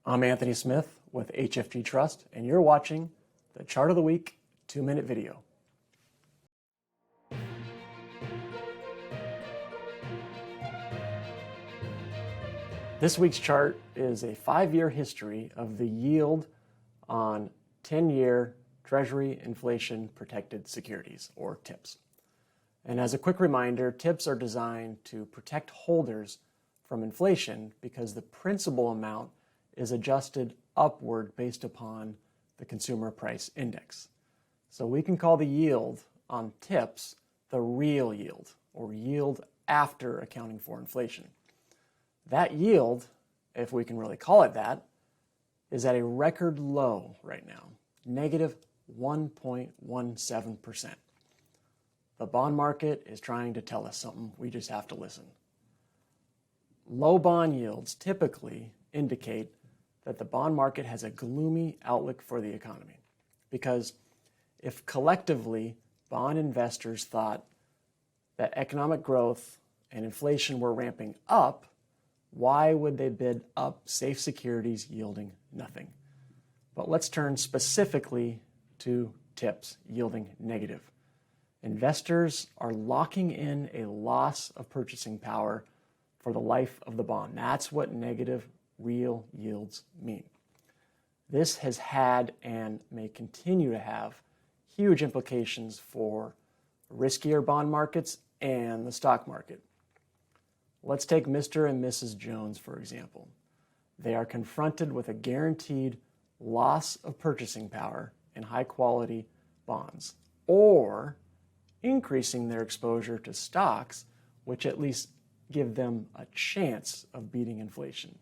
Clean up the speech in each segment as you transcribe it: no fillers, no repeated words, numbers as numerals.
I'm Anthony Smith with HFG Trust, and you're watching the Chart of the Week 2-minute video. This week's chart is a 5-year history of the yield on 10-year Treasury Inflation Protected Securities, or TIPS. And as a quick reminder, TIPS are designed to protect holders from inflation because the principal amount is adjusted upward based upon the consumer price index. So we can call the yield on TIPS the real yield, or yield after accounting for inflation. That yield, if we can really call it that, is at a record low right now, negative 1.17%. The bond market is trying to tell us something. We just have to listen. Low bond yields typically indicate that the bond market has a gloomy outlook for the economy. Because if collectively bond investors thought that economic growth and inflation were ramping up, why would they bid up safe securities yielding nothing? But let's turn specifically to TIPS yielding negative. Investors are locking in a loss of purchasing power for the life of the bond. That's what negative real yields mean. This has had and may continue to have huge implications for riskier bond markets and the stock market. Let's take Mr. and Mrs. Jones, for example. They are confronted with a guaranteed loss of purchasing power in high-quality bonds, or increasing their exposure to stocks, which at least give them a chance of beating inflation.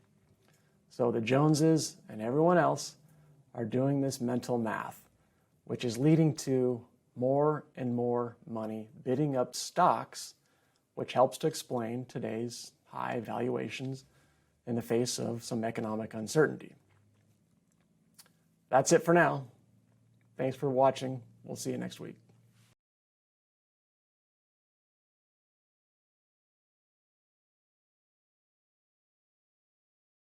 So the Joneses and everyone else are doing this mental math, which is leading to more and more money bidding up stocks, which helps to explain today's high valuations in the face of some economic uncertainty. That's it for now. Thanks for watching. We'll see you next week.